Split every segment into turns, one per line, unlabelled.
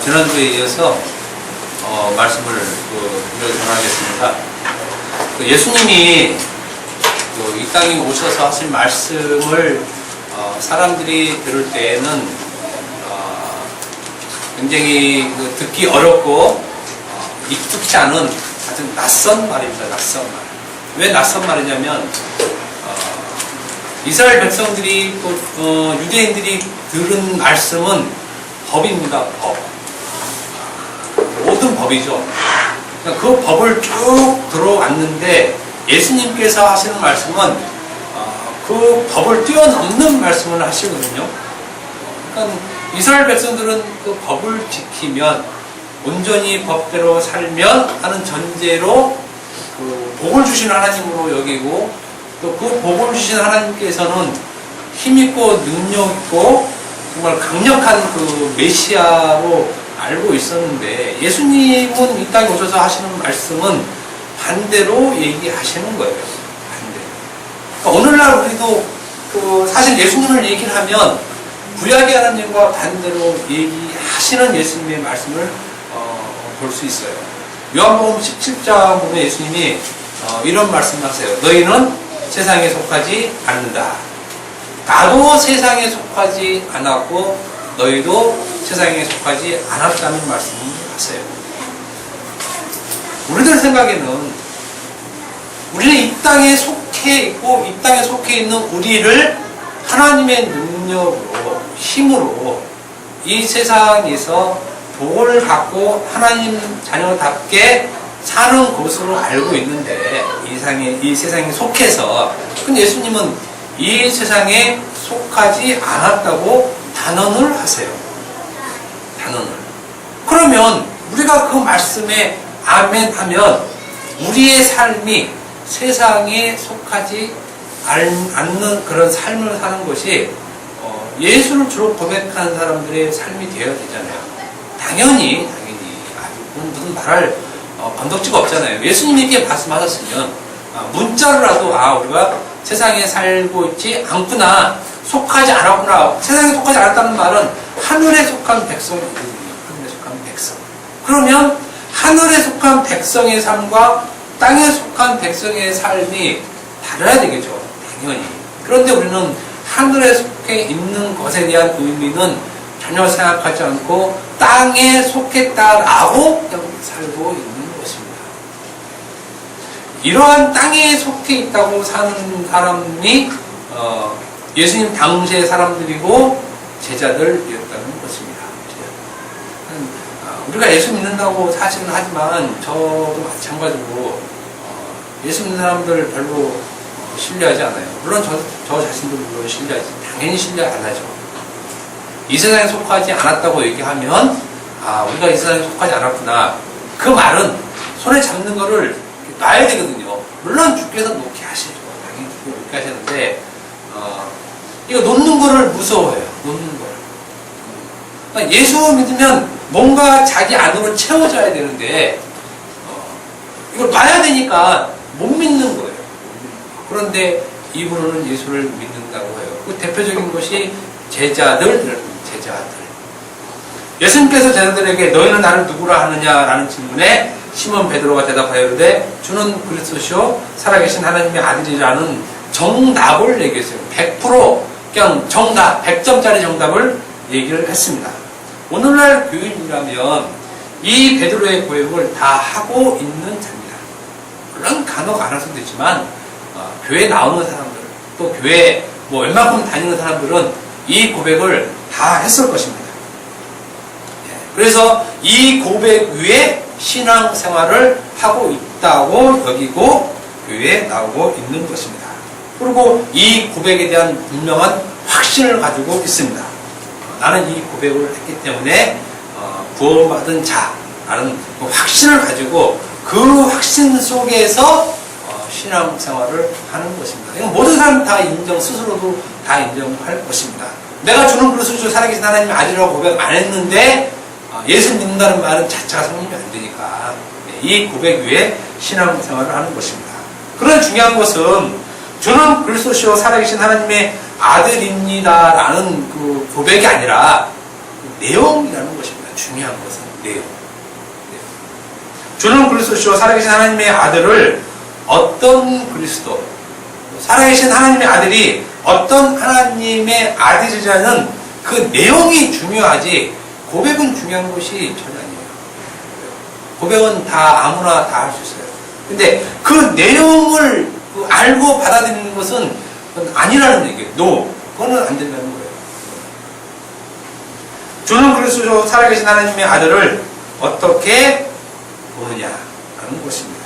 지난주에 이어서 말씀을 전하겠습니다. 예수님이 이 땅에 오셔서 하신 말씀을 사람들이 들을 때에는 굉장히 듣기 어렵고 익숙치 않은 아주 낯선 말입니다. 낯선 말. 왜 낯선 말이냐면 이스라엘 백성들이 또 유대인들이 들은 말씀은 법입니다. 법. 모든 법이죠. 그 법을 쭉 들어왔는데 예수님께서 하시는 말씀은 그 법을 뛰어넘는 말씀을 하시거든요. 그러니까 이스라엘 백성들은 그 법을 지키면 온전히 법대로 살면 하는 전제로 그 복을 주신 하나님으로 여기고 또 그 복을 주신 하나님께서는 힘있고 능력있고 정말 강력한 그 메시아로 알고 있었는데 예수님은 이 땅에 오셔서 하시는 말씀은 반대로 얘기하시는 거예요. 반대로. 그러니까 오늘날 우리도 사실 예수님을 얘기를 하면 구약의 하나님과 반대로 얘기하시는 예수님의 말씀을 볼 수 있어요. 요한복음 17장 보면 예수님이 이런 말씀을 하세요. 너희는 세상에 속하지 않는다. 나도 세상에 속하지 않았고 너희도 세상에 속하지 않았다는 말씀을 하세요. 우리들 생각에는 우리는 이 땅에 속해 있고 이 땅에 속해 있는 우리를 하나님의 능력으로 힘으로 이 세상에서 복을 받고 하나님 자녀답게 사는 것으로 알고 있는데 이 세상에 속해서 근데 예수님은 이 세상에 속하지 않았다고 단언을 하세요. 단언을. 그러면 우리가 그 말씀에 아멘 하면 우리의 삶이 세상에 속하지 않는 그런 삶을 사는 것이 예수를 주로 고백하는 사람들의 삶이 되어야 되잖아요. 당연히 무슨 말할 건덕지가 없잖아요. 예수님께 말씀하셨으면 문자로라도 우리가 세상에 살고 있지 않구나, 속하지 않았구나. 세상에 속하지 않았다는 말은 하늘에 속한 백성이거든요. 하늘에 속한 백성. 그러면 하늘에 속한 백성의 삶과 땅에 속한 백성의 삶이 달라야 되겠죠. 당연히. 그런데 우리는 하늘에 속해 있는 것에 대한 의미는 전혀 생각하지 않고 땅에 속했다라고 그냥 살고 있는 것입니다. 이러한 땅에 속해 있다고 사는 사람이 예수님 당시의 사람들이고 제자들이었다는 것입니다. 우리가 예수 믿는다고 사실은 하지만 저도 마찬가지로 예수 믿는 사람들 별로 신뢰하지 않아요. 물론 저 자신도 물론 신뢰하지, 당연히 신뢰 안 하죠. 이 세상에 속하지 않았다고 얘기하면 우리가 이 세상에 속하지 않았구나. 그 말은 손에 잡는 거를 놔야 되거든요. 물론 주께서 놓게 하시죠. 당연히 주께서 놓게 하시는데 이거 놓는 거를 무서워해요. 놓는 걸. 그러니까 예수 믿으면 뭔가 자기 안으로 채워져야 되는데 이걸 놔야 되니까 못 믿는 거예요. 그런데 입으로는 예수를 믿는다고 해요. 그 대표적인 것이 제자들. 예수님께서 제자들에게 너희는 나를 누구라 하느냐라는 질문에 시몬 베드로가 대답하여 이르되 주는 그리스도시요 살아계신 하나님의 아들이라는 정답을 얘기했어요. 100% 그냥 정답, 100점짜리 정답을 얘기를 했습니다. 오늘날 교인이라면 이 베드로의 고백을 다 하고 있는 자입니다. 물론 간혹 안 할 수도 있지만 교회 나오는 사람들 또 교회 웬만큼 다니는 사람들은 이 고백을 다 했을 것입니다. 그래서 이 고백 위에 신앙생활을 하고 있다고 여기고 교회에 나오고 있는 것입니다. 그리고 이 고백에 대한 분명한 확신을 가지고 있습니다. 나는 이 고백을 했기 때문에 구원받은 자라는 그 확신을 가지고 그 확신 속에서 신앙생활을 하는 것입니다. 이건 모든 사람 다 스스로도 다 인정할 것입니다. 내가 주는 그리스도 살아계신 하나님의 아들이라고 고백 안 했는데 예수 믿는다는 말은 자체가 성립이 안 되니까 이 고백 위에 신앙생활을 하는 것입니다. 그런 중요한 것은 주는 그리스도시요 살아계신 하나님의 아들입니다라는 그 고백이 아니라 그 내용이라는 것입니다. 중요한 것은 내용. 주는 그리스도시요 살아계신 하나님의 아들을 어떤 그리스도, 살아계신 하나님의 아들이 어떤 하나님의 아들이라는 그 내용이 중요하지 고백은 중요한 것이 전혀 아니에요. 고백은 다 아무나 다 할 수 있어요. 근데 그 내용을 알고 받아들이는 것은 아니라는 얘기예요. No. 그거는 안 된다는 거예요. 주는 그리스도 살아계신 하나님의 아들을 어떻게 보느냐라는 것입니다.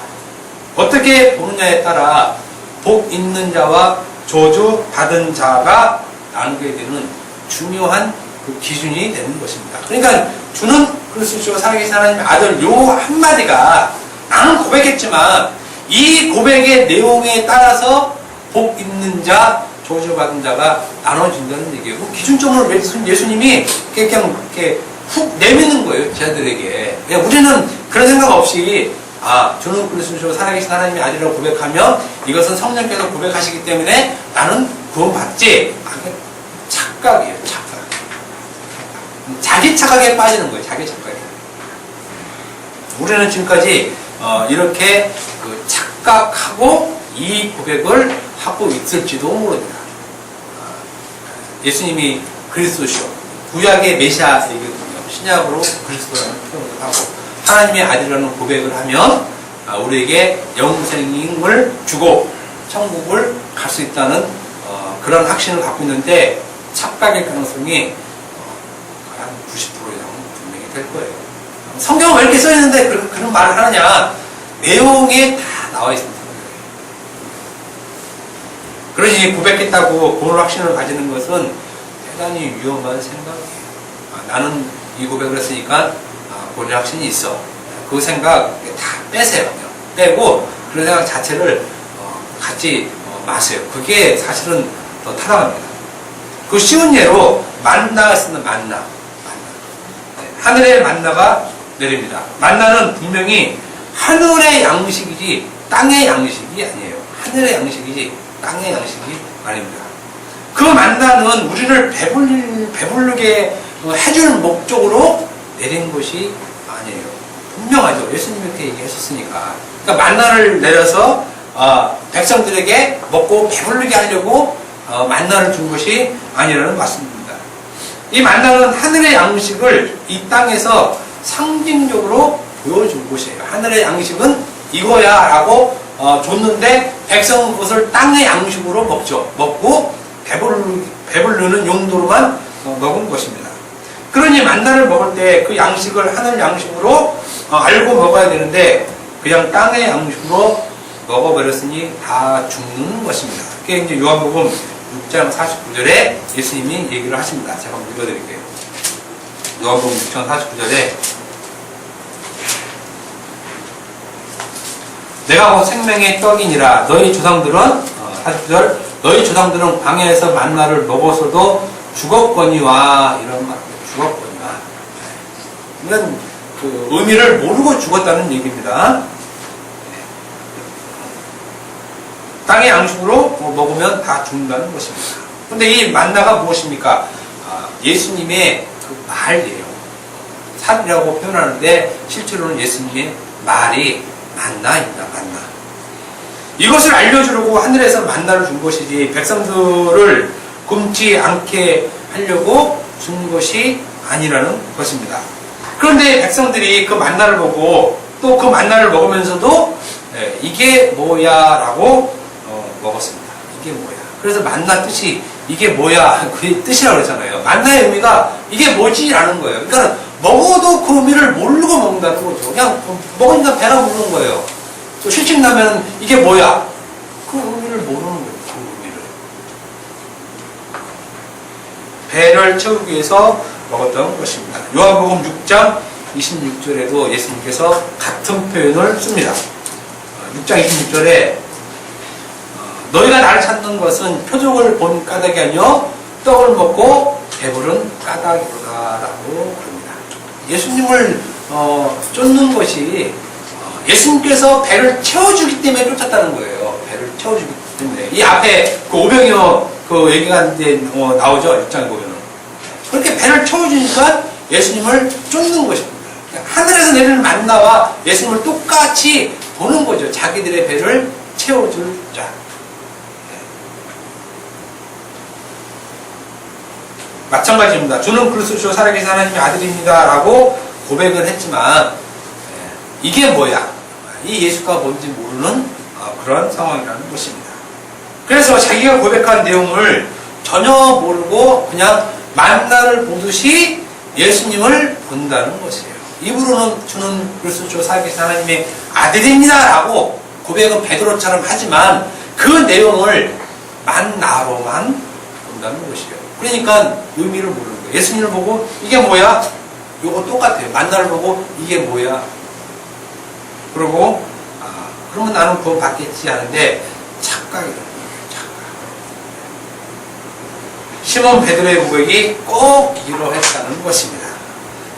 어떻게 보느냐에 따라 복 있는 자와 저주 받은 자가 나누게 되는 중요한 그 기준이 되는 것입니다. 그러니까 주는 그리스도 살아계신 하나님의 아들 요 한마디가 나는 고백했지만 이 고백의 내용에 따라서 복 있는 자, 저주 받은 자가 나눠진다는 얘기예요. 기준점으로 예수님이 그냥 이렇게 훅 내미는 거예요, 제자들에게. 우리는 그런 생각 없이 주는 그리스도 살아계신 하나님의 아들이라고 고백하면 이것은 성령께서 고백하시기 때문에 나는 구원받지. 착각이에요, 착각. 자기 착각에 빠지는 거예요, 자기 착각에. 우리는 지금까지 이렇게 착각하고 이 고백을 하고 있을지도 모릅니다. 예수님이 그리스도시요, 구약의 메시아이거든요. 신약으로 그리스도라는 표현을 하고 하나님의 아들이라는 고백을 하면 우리에게 영생을 주고 천국을 갈 수 있다는 그런 확신을 갖고 있는데 착각의 가능성이 한 90% 이상은 분명히 될 거예요. 성경은 왜 이렇게 써있는데 그런 말을 하느냐? 내용에 다 나와 있습니다. 그러니 고백했다고 그런 확신을 가지는 것은 대단히 위험한 생각이에요. 나는 이 고백을 했으니까 그런 확신이 있어. 그 생각 다 빼세요. 빼고 그런 생각 자체를 갖지 마세요. 그게 사실은 더 타락합니다. 그 쉬운 예로 만나가 있습니다. 만나. 하늘의 만나가 내립니다. 만나는 분명히 하늘의 양식이지 땅의 양식이 아니에요. 하늘의 양식이지 땅의 양식이 아닙니다. 그 만나는 우리를 배부르게 해주는 목적으로 내린 것이 아니에요. 분명하죠. 예수님이 이렇게 얘기하셨으니까. 그러니까 만나를 내려서 백성들에게 먹고 배부르게 하려고 만나를 준 것이 아니라는 말씀입니다. 이 만나는 하늘의 양식을 이 땅에서 상징적으로 보여준 것이에요. 하늘의 양식은 이거야 라고 줬는데 백성은 그것을 땅의 양식으로 먹죠. 먹고 배부르는 용도로만 먹은 것입니다. 그러니 만나를 먹을 때 그 양식을 하늘 양식으로 알고 먹어야 되는데 그냥 땅의 양식으로 먹어버렸으니 다 죽는 것입니다. 그게 이제 요한복음 6장 49절에 예수님이 얘기를 하십니다. 제가 한번 읽어드릴게요. 요한복음 6장 49절에 내가 곧 생명의 떡이니라. 너희 조상들은 49절 너희 조상들은 광야에서 만나를 먹었어도 죽었거니와 이런 말입니다. 죽었거니와. 이런 그 의미를 모르고 죽었다는 얘기입니다. 땅의 양식으로 먹으면 다 죽는다는 것입니다. 그런데 이 만나가 무엇입니까? 예수님의 그 말이에요. 살이라고 표현하는데 실제로는 예수님의 말이 만나입니다. 만나. 이것을 알려주려고 하늘에서 만나를 준 것이지 백성들을 굶지 않게 하려고 준 것이 아니라는 것입니다. 그런데 백성들이 그 만나를 보고 또 그 만나를 먹으면서도 이게 뭐야 라고 먹었습니다. 이게 뭐야. 그래서 만나 뜻이 이게 뭐야 그 뜻이라고 그러잖아요. 만나의 의미가 이게 뭐지 라는 거예요. 그러니까 먹어도 그 의미를 모르고 먹는다는 거죠. 그냥 먹으니까 배가 부르는 거예요. 또 실직 나면 이게 뭐야? 그 의미를 모르는 거예요. 그 의미를. 배를 채우기 위해서 먹었던 것입니다. 요한복음 6장 26절에도 예수님께서 같은 표현을 씁니다. 6장 26절에 너희가 나를 찾는 것은 표적을 본 까닭이 아니요 떡을 먹고 배부른 까닭이로다라고 그럽니다. 예수님을 쫓는 것이 예수님께서 배를 채워주기 때문에 쫓았다는 거예요. 배를 채워주기 때문에. 이 앞에 그 오병이어 그 얘기가 이제 나오죠. 6장에 보면은. 그렇게 배를 채워주니까 예수님을 쫓는 것입니다. 하늘에서 내리는 만나와 예수님을 똑같이 보는 거죠. 자기들의 배를 채워줄 자. 마찬가지입니다. 주는 그리스도시요 살아계신 하나님의 아들입니다 라고 고백을 했지만 이게 뭐야? 이 예수가 뭔지 모르는 그런 상황이라는 것입니다. 그래서 자기가 고백한 내용을 전혀 모르고 그냥 만나를 보듯이 예수님을 본다는 것이에요. 입으로는 주는 그리스도시요 살아계신 하나님의 아들입니다 라고 고백은 베드로처럼 하지만 그 내용을 만나로만 본다는 것이에요. 그러니까 의미를 모르는 거예요. 예수님을 보고 이게 뭐야? 이거 똑같아요. 만나를 보고 이게 뭐야? 그러고 그러면 나는 구원 받겠지 하는데 착각이에요. 착각. 시몬 베드로의 고백이 꼭 이러했다는 것입니다.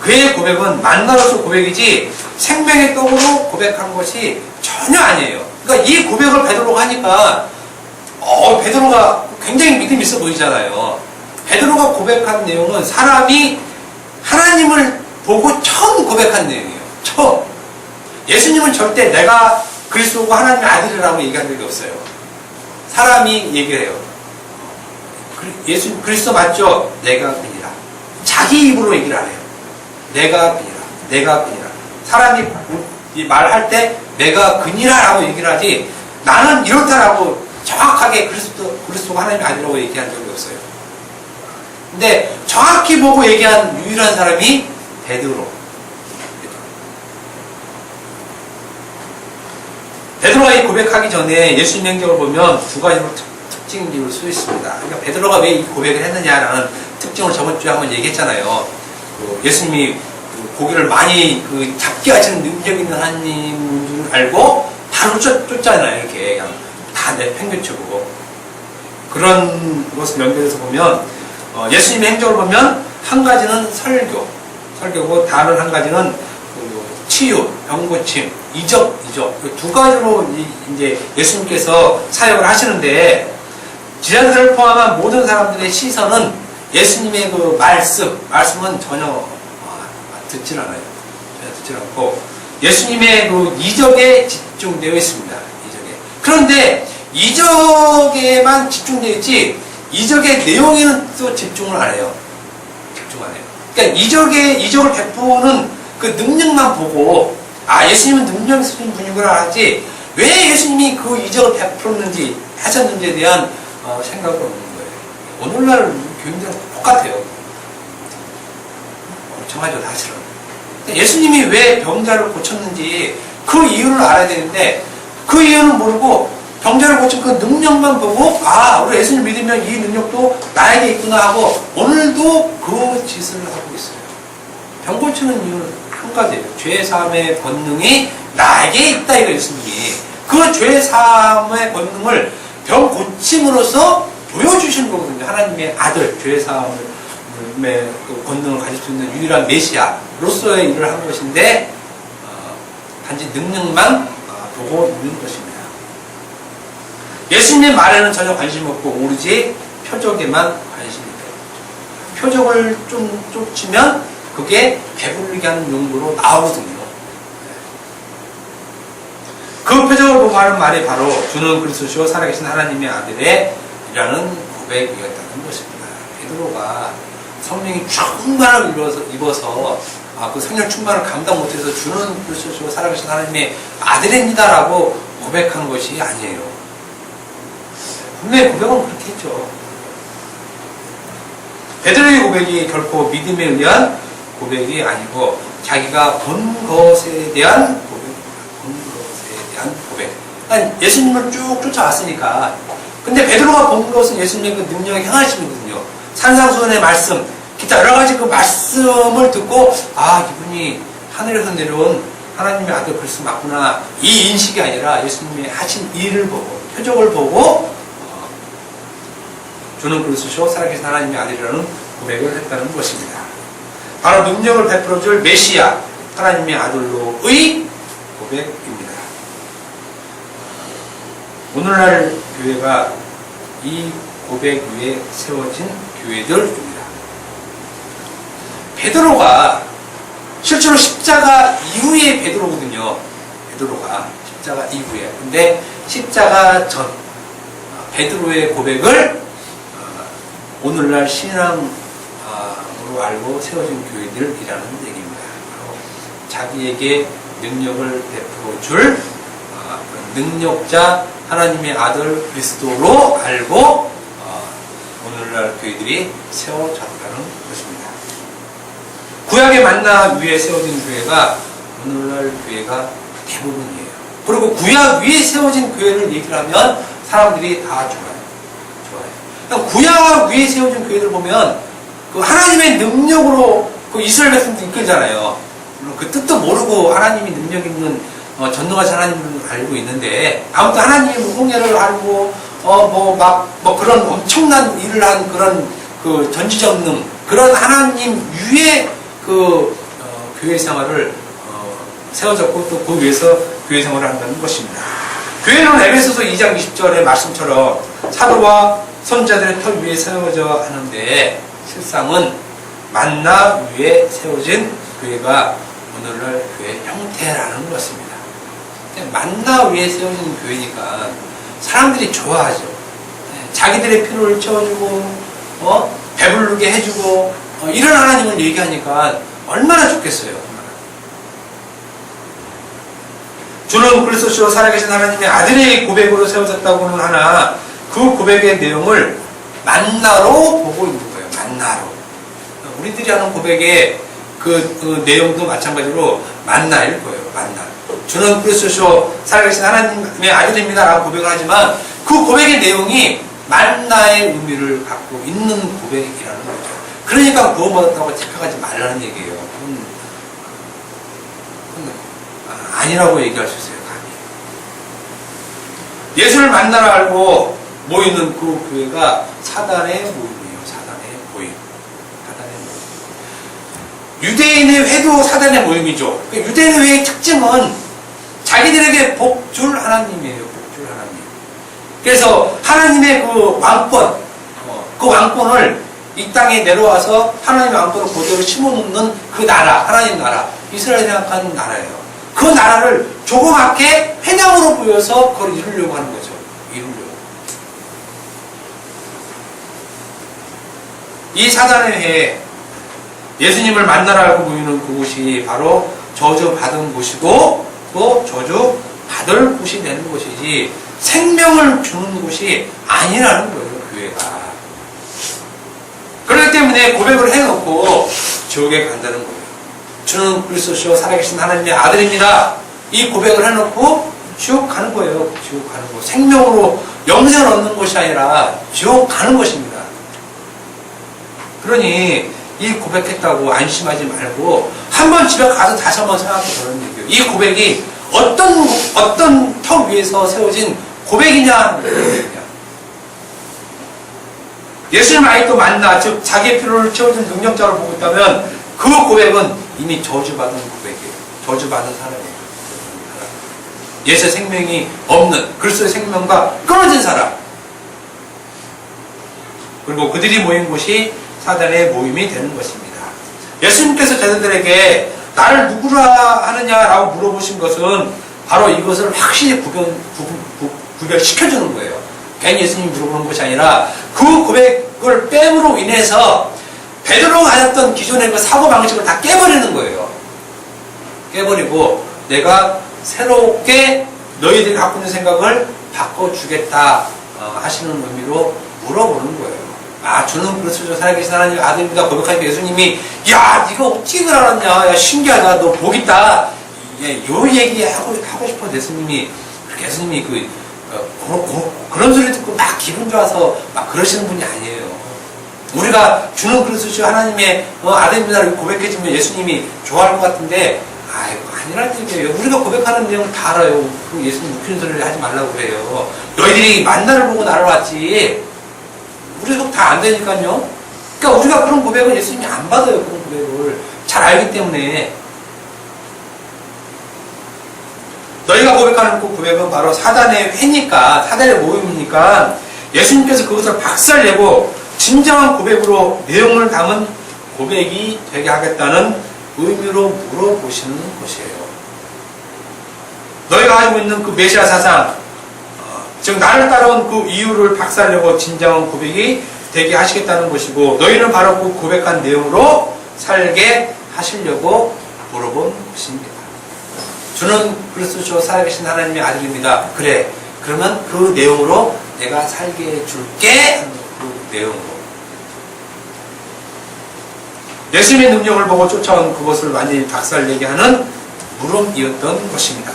그의 고백은 만나로서 고백이지 생명의 떡으로 고백한 것이 전혀 아니에요. 그러니까 이 고백을 베드로가 하니까 베드로가 굉장히 믿음이 있어 보이잖아요. 베드로가 고백한 내용은 사람이 하나님을 보고 처음 고백한 내용이에요. 처음. 예수님은 절대 내가 그리스도고 하나님의 아들이라고 얘기한 적이 없어요. 사람이 얘기를 해요. 예수 그리스도 맞죠? 내가 그니라. 자기 입으로 얘기를 안 해요. 내가 그니라. 내가 그니라. 사람이 말할 때 내가 그니라라고 얘기를 하지 나는 이렇다라고 정확하게 그리스도가 하나님의 아들이라고 얘기한 적이 없어요. 근데 정확히 보고 얘기한 유일한 사람이 베드로. 베드로가 이 고백하기 전에 예수님 행적을 보면 두 가지로 특징을 수 있습니다. 그러니까 베드로가 왜 이 고백을 했느냐라는 특징을 저번 주에 한번 얘기했잖아요. 예수님이 고기를 많이 잡게 하시는 능력 있는 하나님인 줄 알고 바로 쫓잖아요. 이렇게 그냥 다 내팽개치고 그런 것을 연결해서 보면 예수님의 행적을 보면 한 가지는 설교고 다른 한 가지는 치유, 병고침, 이적 두 가지로 이제 예수님께서 사역을 하시는데 제자들을 포함한 모든 사람들의 시선은 예수님의 그 말씀은 전혀 듣질 않아요. 전혀 듣질 않고 예수님의 그 이적에 집중되어 있습니다. 그런데 이적에만 집중되어 있지 이적의 내용에는 또 집중을 안 해요. 집중 안 해요. 그러니까 이적을 베푸는 그 능력만 보고 예수님은 능력 있으신 분이구나 하지 왜 예수님이 그 이적을 베풀었는지 하셨는지에 대한 생각을 없는 거예요. 오늘날 교인들은 똑같아요. 정하죠 사실은. 예수님이 왜 병자를 고쳤는지 그 이유를 알아야 되는데 그 이유는 모르고 병자를 고친 그 능력만 보고 우리 예수님 믿으면 이 능력도 나에게 있구나 하고 오늘도 그 짓을 하고 있어요. 병 고치는 이유는 한 가지예요. 죄사함의 권능이 나에게 있다 이거 예수님이. 그 죄사함의 권능을 병 고침으로써 보여주시는 거거든요. 하나님의 아들, 죄사함의 권능을 가질 수 있는 유일한 메시아로서의 일을 한 것인데 단지 능력만 보고 있는 것입니다. 예수님의 말에는 전혀 관심 없고 오로지 표적에만 관심이 돼요. 표적을 좀 쫓으면 그게 배부르게 하는 용도로 나오거든요. 그 표적을 보고 하는 말이 바로 주는 그리스도시요 살아계신 하나님의 아들의 이라는 고백이었다는 것입니다. 베드로가 성령이 충만을 입어서 그 성령 충만을 감당 못해서 주는 그리스도시요 살아계신 하나님의 아들입니다라고 고백한 것이 아니에요. 분명히 고백은 그렇게 했죠. 베드로의 고백이 결코 믿음에 의한 고백이 아니고 자기가 본 것에 대한 고백. 아니, 예수님을 쭉 쫓아왔으니까. 근데 베드로가 본 것은 예수님의 그 능력의 향하심이거든요. 산상수훈의 말씀, 기타 여러 가지 그 말씀을 듣고 이분이 하늘에서 내려온 하나님의 아들 그리스도 맞구나. 이 인식이 아니라 예수님의 하신 일을 보고 표적을 보고 주는 그리스도시요 살아계신 하나님의 아들이라는 고백을 했다는 것입니다. 바로 능력을 베풀어줄 메시아 하나님의 아들로의 고백입니다. 오늘날 교회가 이 고백 위에 세워진 교회들입니다. 베드로가 실제로 십자가 이후의 베드로거든요. 베드로가 십자가 이후에. 근데 십자가 전 베드로의 고백을 오늘날 신앙으로 알고 세워진 교회들이라는 얘기입니다. 바로 자기에게 능력을 베풀어 줄 능력자 하나님의 아들 그리스도로 알고 오늘날 교회들이 세워졌다는 것입니다. 구약의 만나 위에 세워진 교회가 오늘날 교회가 대부분이에요. 그리고 구약 위에 세워진 교회를 얘기를 하면 사람들이 다 좋아요. 구약 위에 세워진 교회들 보면 그 하나님의 능력으로 그 이스라엘 백성들 이끌잖아요. 물론 그 뜻도 모르고 하나님이 능력 있는 전능하신 하나님을 알고 있는데 아무튼 하나님의 무공예를 알고 그런 엄청난 일을 한 그런 그 전지전능 그런 하나님 위에 그 교회 생활을 세워졌고 또 그 위에서 교회 생활을 한다는 것입니다. 교회는 에베소서 2장 20절의 말씀처럼 사도와 선지자들의 터 위에 세워져 하는데 실상은 만나 위에 세워진 교회가 오늘날 교회 형태라는 것입니다. 만나 위에 세워진 교회니까 사람들이 좋아하죠. 자기들의 필요를 채워주고 배부르게 해주고 이런 하나님을 얘기하니까 얼마나 좋겠어요. 주는 그리스도시로 살아계신 하나님의 아들의 고백으로 세워졌다고는 하나 그 고백의 내용을 만나로 보고 있는 거예요. 만나로. 우리들이 하는 고백의 그 내용도 마찬가지로 만나일 거예요. 만나. 주는 그리스도시로 살아계신 하나님의 아들입니다 라고 고백을 하지만 그 고백의 내용이 만나의 의미를 갖고 있는 고백이라는 거죠. 그러니까 구원받았다고 착각하지 말라는 얘기예요. 아니라고 얘기할 수 있어요. 감히. 예수를 만나러 알고 모이는 그 교회가 사단의 모임이에요. 사단의 모임. 사단의 모임. 유대인의 회도 사단의 모임이죠. 그러니까 유대인의 회의 특징은 자기들에게 복줄 하나님이에요. 복줄 하나님. 그래서 하나님의 그 왕권, 그 왕권을 이 땅에 내려와서 하나님의 왕권을 그대로 심어놓는 그 나라, 하나님 나라, 이스라엘 생각하는 나라예요. 그 나라를 조그맣게 회당으로 보여서 그걸 이루려고 하는 거죠. 이루려고. 이 사단의 회에 예수님을 만나러 알고 모이는 그곳이 바로 저주받은 곳이고 또 저주받을 곳이 되는 곳이지 생명을 주는 곳이 아니라는 거예요. 교회가. 그렇기 때문에 고백을 해놓고 지옥에 간다는 거예요. 주는 그리스도시요 살아계신 하나님의 아들입니다. 이 고백을 해놓고 지옥 가는 거예요. 지옥 가는 거. 생명으로 영생을 얻는 것이 아니라 지옥 가는 것입니다. 그러니 이 고백했다고 안심하지 말고 한번 집에 가서 다시 한번 생각해 보는 얘기예요. 이 고백이 어떤 터 위에서 세워진 고백이냐. 예수님을 아직도 만나 즉 자기의 필요를 채워준 능력자로 보고 있다면 그 고백은 이미 저주받은 고백이에요. 저주받은 사람이에요. 예수의 생명이 없는 그리스도의 생명과 끊어진 사람. 그리고 그들이 모인 곳이 사단의 모임이 되는 것입니다. 예수님께서 제자들에게 나를 누구라 하느냐라고 물어보신 것은 바로 이것을 확실히 구별시켜주는 거예요. 괜히 예수님이 물어보는 것이 아니라 그 고백을 뺨으로 인해서 베드로가 가졌던 기존의 그 사고방식을 다 깨버리는 거예요. 깨버리고 내가 새롭게 너희들이 갖고 있는 생각을 바꿔주겠다 하시는 의미로 물어보는 거예요. 아, 주는 그리스도 살아계신 하나님의 아들입니다. 고백하니까 예수님이 야, 네가 어떻게 그걸 알았냐. 야, 신기하다. 너 복 있다. 예, 요 얘기 하고 싶어 예수님이 그렇게 예수님이 그런 소리 듣고 막 기분 좋아서 막 그러시는 분이 아니에요. 우리가 주는 그리스도 하나님의 아들입니다. 고백해주면 예수님이 좋아할 것 같은데 아이고 아니라는 얘기예요. 우리가 고백하는 내용을 다 알아요. 그 예수님 웃기는 소리를 하지 말라고 그래요. 너희들이 만나를 보고 나를 왔지 우리 속 다 안 되니까요. 그러니까 우리가 그런 고백을 예수님이 안 받아요. 그런 고백을 잘 알기 때문에 너희가 고백하는 그 고백은 바로 사단의 회니까 사단의 모임이니까 예수님께서 그것을 박살내고 진정한 고백으로 내용을 담은 고백이 되게 하겠다는 의미로 물어보시는 것이에요. 너희가 가지고 있는 그 메시아 사상, 즉 나를 따라온 그 이유를 박살내고 진정한 고백이 되게 하시겠다는 것이고, 너희는 바로 그 고백한 내용으로 살게 하시려고 물어본 것입니다. 주는 그리스도 살아계신 하나님의 아들입니다. 그래, 그러면 그 내용으로 내가 살게 해줄게 하는 그 내용으로. 예수님의 능력을 보고 쫓아온 그것을 완전히 박살내게 하는 물음이었던 것입니다.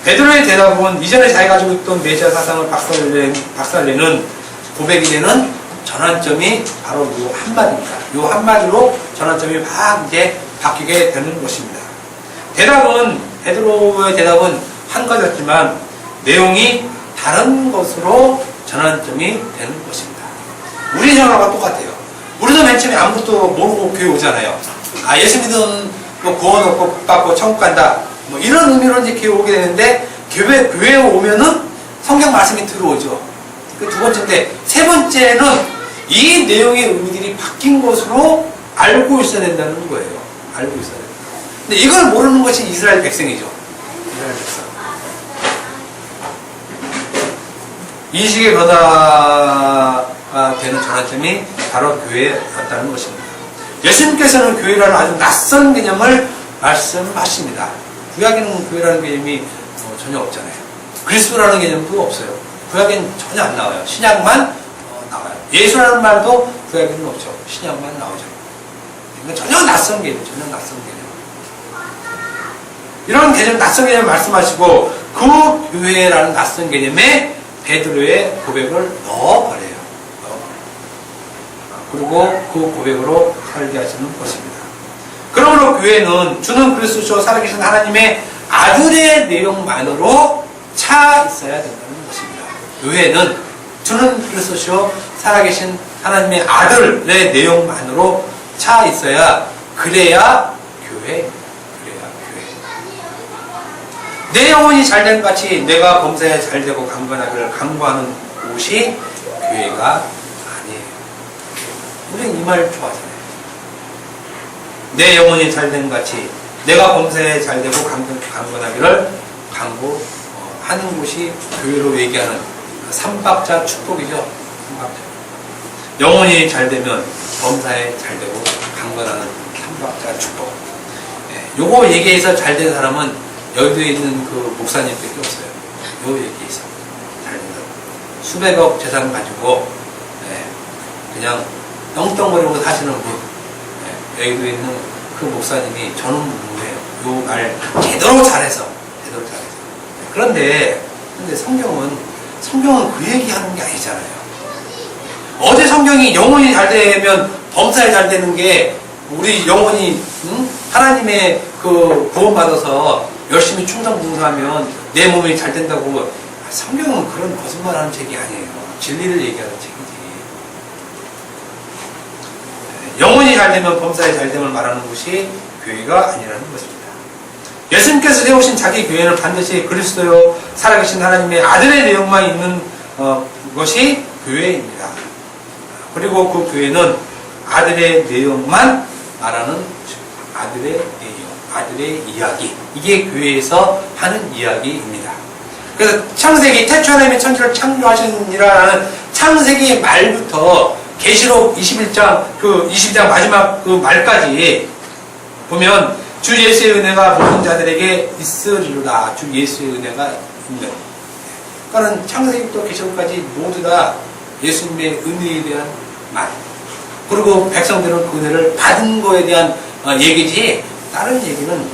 베드로의 대답은 이전에 자기가 가지고 있던 메시아 사상을 박살내는 고백이 되는 전환점이 바로 요 한마디입니다. 요 한마디로 전환점이 막 이제 바뀌게 되는 것입니다. 베드로의 대답은 한 가지였지만 내용이 다른 것으로 전환점이 되는 것입니다. 우리 생각과 똑같아요. 우리도 맨 처음에 아무것도 모르고 교회 오잖아요. 예수 믿으면 뭐 구원 얻고 받고 천국 간다. 뭐 이런 의미로 이제 교회 오게 되는데, 교회에 오면은 성경 말씀이 들어오죠. 그 두 번째인데, 세 번째는 이 내용의 의미들이 바뀐 것으로 알고 있어야 된다는 거예요. 알고 있어야 된다. 근데 이걸 모르는 것이 이스라엘 백성이죠. 이스라엘 백성. 인식의 변화가 되는 전환점이 바로 교회에 왔다는 것입니다. 예수님께서는 교회라는 아주 낯선 개념을 말씀하십니다. 구약에는 교회라는 개념이 전혀 없잖아요. 그리스도라는 개념도 없어요. 구약에는 전혀 안 나와요. 신약만 나와요. 예수라는 말도 구약에는 없죠. 신약만 나오죠. 그러니까 전혀 낯선 개념, 전혀 낯선 개념. 이런 개념, 낯선 개념을 말씀하시고 그 교회라는 낯선 개념에 베드로의 고백을 넣어버려요. 그리고 그 고백으로 살게 하시는 것입니다. 그러므로 교회는 주는 그리스도 살아계신 하나님의 아들의 내용만으로 차 있어야 된다는 것입니다. 교회는 주는 그리스도 살아계신 하나님의 아들의 내용만으로 차 있어야, 그래야 교회. 내 영혼이 잘된 같이 내가 범사에 잘되고 강건하기를 강구하는 곳이 교회가 아니에요. 우리는 이 말 좋아하잖아요. 내 영혼이 잘된 같이 내가 범사에 잘되고 강건하기를 강구하는 곳이 교회로 얘기하는 삼박자 축복이죠. 삼박자. 영혼이 잘되면 범사에 잘되고 강건하는 삼박자 축복. 요거 얘기해서 잘된 사람은 여의도에 있는 그 목사님밖에 없어요. 요 얘기에서 잘 된다고. 수백억 재산 가지고 그냥 떵떵거리고 사시는 분, 여의도에 있는 그 목사님이 저는 궁금해요. 요 말 제대로 잘해서. 그런데 성경은 그 얘기하는 게 아니잖아요. 어제 성경이 영혼이 잘 되면 범사에 잘 되는 게, 우리 영혼이 하나님의 그 구원받아서 열심히 충성봉사하면 내 몸이 잘 된다고. 성경은 그런 거짓말하는 책이 아니에요. 진리를 얘기하는 책이지. 영혼이 잘 되면 범사에 잘 됨을 말하는 것이 교회가 아니라는 것입니다. 예수님께서 세우신 자기 교회는 반드시 그리스도요 살아계신 하나님의 아들의 내용만 있는 것이 교회입니다. 그리고 그 교회는 아들의 내용만 말하는 아들의 내용, 아들의 이야기, 이게 교회에서 하는 이야기입니다. 그래서 창세기, 태초 하나님의 천지를 창조하시니라라는 창세기 말부터 계시록 21장 그 20장 마지막 그 말까지 보면 주 예수의 은혜가 모든 자들에게 있으리로다. 주 예수의 은혜가 있는. 그러니까 창세기부터 계시록까지 모두 다 예수님의 은혜에 대한 말, 그리고 백성들은 그 은혜를 받은 거에 대한 얘기지, 다른 얘기는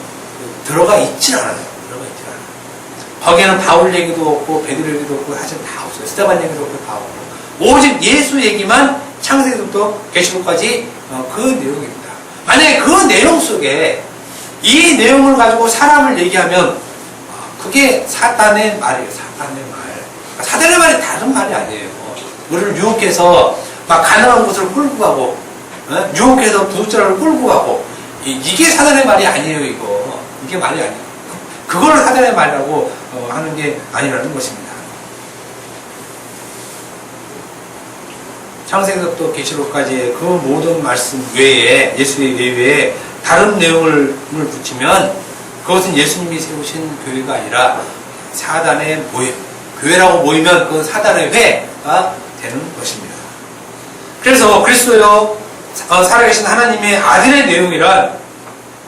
들어가 있질 않아요. 거기에는 바울 얘기도 없고 베드로 얘기도 없고 사실 다 없어요. 스데반 얘기도 없고 다 없고 오직 예수 얘기만 창세기부터 계시록까지 그 내용입니다. 만약에 그 내용 속에 이 내용을 가지고 사람을 얘기하면 그게 사탄의 말이에요. 사탄의 말. 사탄의 말이 다른 말이 아니에요. 우리를 유혹해서 막 가난한 곳을 끌고 가고, 유혹해서 부자를 끌고 가고, 이게 사탄의 말이 아니에요. 이게 말이 아니에요. 그걸 사탄의 말이라고 하는 게 아니라는 것입니다. 창세기부터 계시록까지의 그 모든 말씀 외에, 예수의 외에 다른 내용을 붙이면 그것은 예수님이 세우신 교회가 아니라 사단의 모임, 교회라고 모이면 그건 사단의 회가 되는 것입니다. 그래서 그리스도여 살아계신 하나님의 아들의 내용이란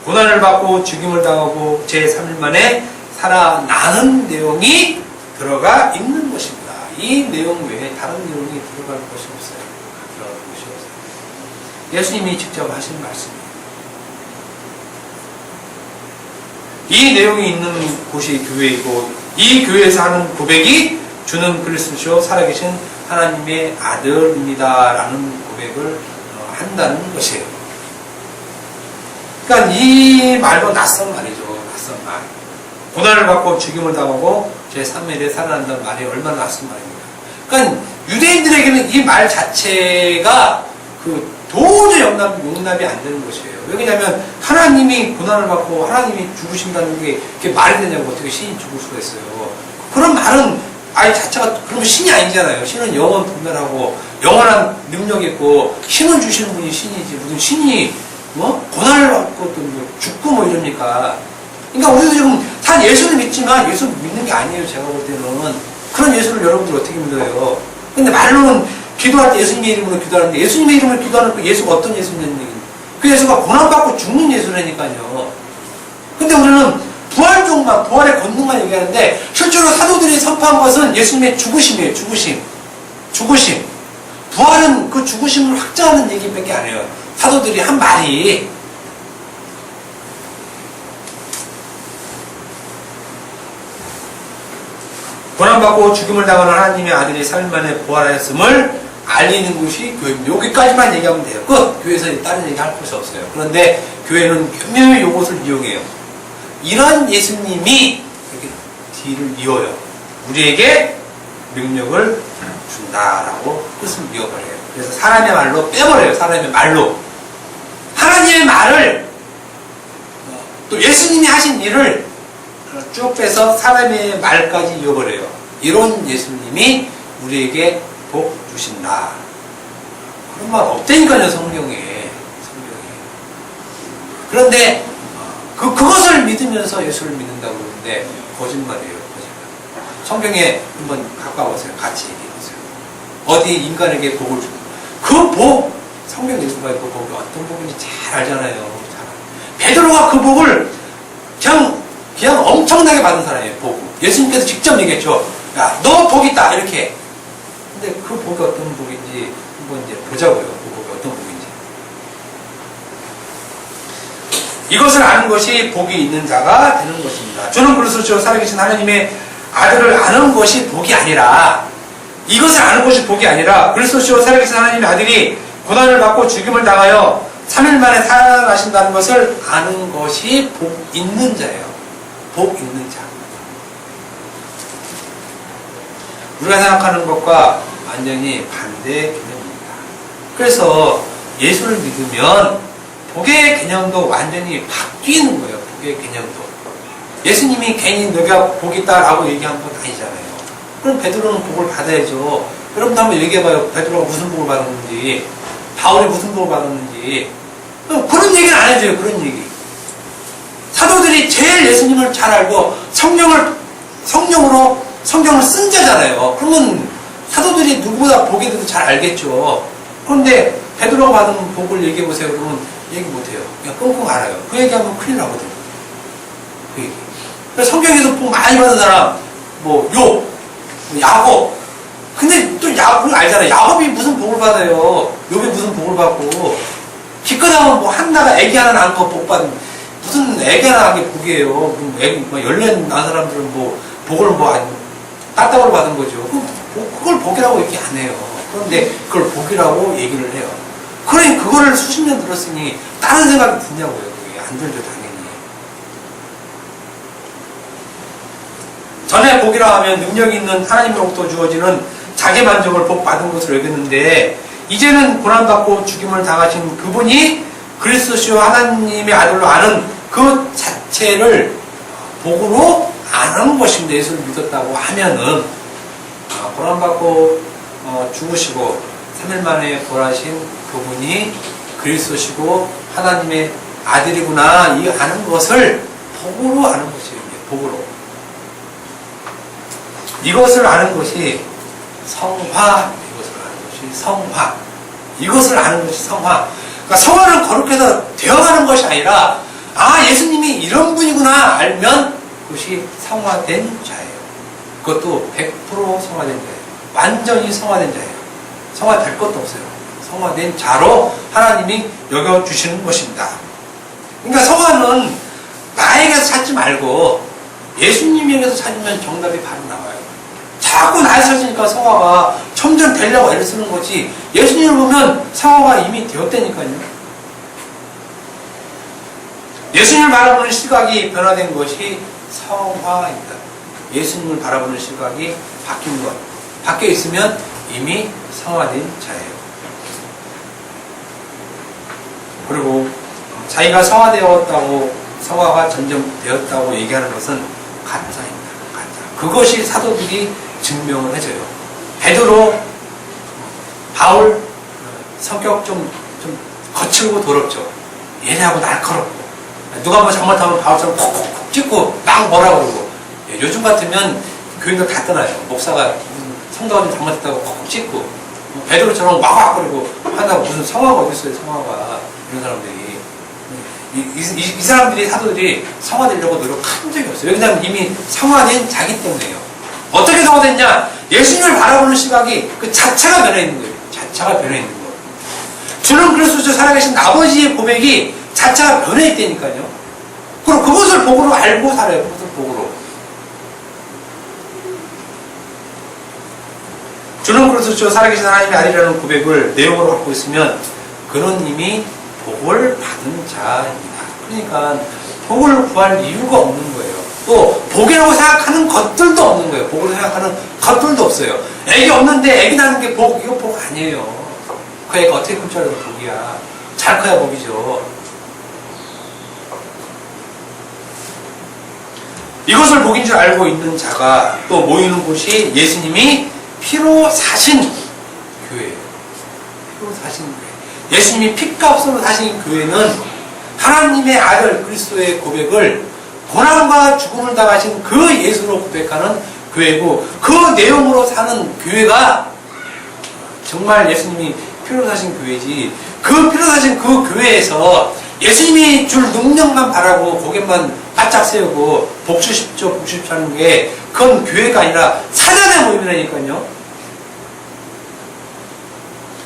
고난을 받고 죽임을 당하고 제3일 만에 살아나는 내용이 들어가 있는 것입니다. 이 내용 외에 다른 내용이 들어갈 것이 없어요. 들어갈 것이 없어요. 예수님이 직접 하신 말씀입니다. 이 내용이 있는 곳이 교회이고 이 교회에서 하는 고백이 주는 그리스도시요 살아계신 하나님의 아들입니다 라는 고백을 한다는 것이에요. 그러니까 이 말도 낯선 말이죠. 낯선 말. 고난을 받고 죽임을 당하고 제3일에 살아난다는 말이 얼마나 낯선 말입니까? 그러니까 유대인들에게는 이 말 자체가 도저히 용납이 안 되는 것이에요. 왜냐하면 하나님이 고난을 받고 하나님이 죽으신다는 게 그게 말이 되냐고 어떻게 신이 죽을 수가 있어요. 그런 말은 아예 자체가 그러면 신이 아니잖아요. 신은 영원 분별하고 영원한 능력이 있고 힘을 주시는 분이 신이지 무슨 신이 고난을 받고 또 죽고 뭐 이럽니까? 그러니까 우리도 지금 다 예수를 믿지만 예수 믿는 게 아니에요. 제가 볼 때는 그런 예수를 여러분들 어떻게 믿어요? 근데 말로는 기도할 때 예수님의 이름으로 기도하는데 예수님의 이름으로 기도하는 그 예수가 어떤 예수냐는 얘기는 그 예수가 고난받고 죽는 예수라니까요. 근데 우리는 부활 쪽만, 부활의 권능만 얘기하는데 실제로 사도들이 선포한 것은 예수님의 죽으심이에요. 죽으심. 부활은 그 죽으심을 확정하는 얘기밖에 안 해요. 사도들이 한 말이. 고난받고 죽음을 당하는 하나님의 아들이 3일 만에 부활하였음을 알리는 것이 교회입니다. 여기까지만 얘기하면 돼요. 끝! 교회에서 다른 얘기 할 것이 없어요. 그런데 교회는 교묘히 이것을 이용해요. 이런 예수님이 이렇게 뒤를 이어요. 우리에게 능력을 준다라고 뜻을 이어버려요. 그래서 사람의 말로 빼버려요. 사람의 말로. 하나님의 말을 또 예수님이 하신 일을 쭉 빼서 사람의 말까지 이어버려요. 이런 예수님이 우리에게 복 주신다. 그런 말 없다니까요, 성경에. 그런데 그것을 믿으면서 예수를 믿는다고 그러는데 거짓말이에요. 거짓말. 성경에 한번 가까워서요. 같이 얘기해보세요. 어디 인간에게 복을 주는 그 복, 성경 예수가 그 복이 어떤 복인지 잘 알잖아요. 베드로가 그 복을 그냥 엄청나게 받은 사람이에요. 복. 예수님께서 직접 얘기했죠. 야, 너 복 있다. 이렇게. 근데 그 복이 어떤 복인지 한번 이제 보자고요. 그 복이 어떤 복인지. 이것을 아는 것이 복이 있는 자가 되는 것입니다. 주는 그리스도시요 살아계신 하나님의 아들을 아는 것이 복이 아니라 이것을 아는 것이 복이 아니라 그리스도시요 살아계신 하나님의 아들이 고난을 받고 죽임을 당하여 3일 만에 살아나신다는 것을 아는 것이 복 있는 자예요. 복 있는 자. 우리가 생각하는 것과 완전히 반대 개념입니다. 그래서 예수를 믿으면 복의 개념도 완전히 바뀌는 거예요. 복의 개념도. 예수님이 괜히 너가 복 있다라고 얘기한 건 아니잖아요. 그럼 베드로는 복을 받아야죠. 여러분도 한번 얘기해봐요. 베드로가 무슨 복을 받았는지, 바울이 무슨 복을 받았는지. 그런 얘기는 안 해줘요. 그런 얘기. 사도들이 제일 예수님을 잘 알고 성경을 쓴 자잖아요. 그러면 사도들이 누구보다 복에 대해서 잘 알겠죠. 그런데 베드로가 받은 복을 얘기해보세요. 그러면 얘기 못해요. 그냥 꽁꽁 알아요. 그 얘기하면 큰일 나거든요. 그 얘기. 그래서 성경에서 복 많이 받은 사람, 야곱. 근데 또 야곱을 알잖아요. 야곱이 무슨 복을 받아요. 욥이 무슨 복을 받고. 기껏하면 한나가 애기 하나 낳은 거 복 받는, 무슨 애기 하나 낳은 게 복이에요. 애기, 10년 낳은 사람들은 복을 따따로 받은 거죠. 그걸 복이라고 얘기 안 해요. 그런데 그걸 복이라고 얘기를 해요. 그러니 그거를 수십 년 들었으니 다른 생각이 드냐고요. 그게 안 들죠, 당연히. 전에 복이라 하면 능력이 있는 하나님으로부터 주어지는 자기 만족을 복 받은 것을 여겼는데 이제는 고난받고 죽임을 당하신 그분이 그리스도시요 하나님의 아들로 아는 그 자체를 복으로 아는 것입니다. 예수를 믿었다고 하면은 고난받고 죽으시고 3일 만에 부활하신 그분이 그리스도시고 하나님의 아들이구나 이 아는 것을 복으로 아는 것이에요. 복으로. 이것을 아는 것이 성화, 이것을 아는 것이 성화. 이것을 아는 것이 성화. 그러니까 성화는 거룩해서 되어가는 것이 아니라 아 예수님이 이런 분이구나 알면 그것이 성화된 자예요. 그것도 100% 성화된 자예요. 완전히 성화된 자예요. 성화될 것도 없어요. 성화된 자로 하나님이 여겨주시는 것입니다. 그러니까 성화는 나에게서 찾지 말고 예수님에게서 찾으면 정답이 바로 나와요. 자꾸 나에서 찾으니까 성화가 점점 되려고 애를 쓰는 거지 예수님을 보면 성화가 이미 되었다니까요. 예수님을 바라보는 시각이 변화된 것이 성화입니다. 예수님을 바라보는 시각이 바뀐 것. 바뀌어 있으면 이미 성화된 자예요. 그리고 자기가 성화되었다고 성화가 점점 되었다고 얘기하는 것은 가짜입니다. 가짜. 그것이 사도들이 증명을 해줘요. 베드로, 바울 성격 좀 거칠고 더럽죠. 얘네하고 날카롭고 누가 뭐 잘못하면 바울처럼 콕콕콕 찍고 막 뭐라 그러고 요즘 같으면 교인들 다 떠나요. 목사가 성도가 좀 잘못했다고 콕콕 찍고 베드로처럼 막막거리고 한다고 무슨 성화가 어디 있어요. 성화가 이런 사람들이 이 사람들이 사도들이 성화되려고 노력한 적이 없어요. 왜냐하면 이미 성화된 자기 때문에요. 어떻게 성화됐냐? 예수님을 바라보는 시각이 그 자체가 변해 있는 거예요. 자체가 변해 있는 거예요. 주는 그리스도 살아계신 아버지의 고백이 자체가 변해 있다니까요. 그리고 그것을 복으로 알고 살아요. 그것을 복으로. 주는 그리스도 살아계신 하나님의 아들이라는 고백을 내용으로 갖고 있으면 그는 이미 복을 받은 자입니다. 그러니까 복을 구할 이유가 없는 거예요. 또 복이라고 생각하는 것들도 없는 거예요. 복으로 생각하는 것들도 없어요. 애기 없는데 애기 낳는 게 복, 이거 복 아니에요. 그 애가 어떻게 클 줄 알고 복이야. 잘 커야 복이죠. 이것을 복인 줄 알고 있는 자가 또 모이는 곳이 예수님이 피로 사신 교회예요. 피로 사신 교회. 예수님이 피값으로 사신 교회는 하나님의 아들 그리스도의 고백을 고난과 죽음을 당하신 그 예수로 고백하는 교회고 그 내용으로 사는 교회가 정말 예수님이 피로 사신 교회지 그 피로 사신 그 교회에서 예수님이 줄 능력만 바라고 고개만 바짝 세우고 복주십시오 복주십시오 하는 게 그건 교회가 아니라 사전의 모임이라니까요.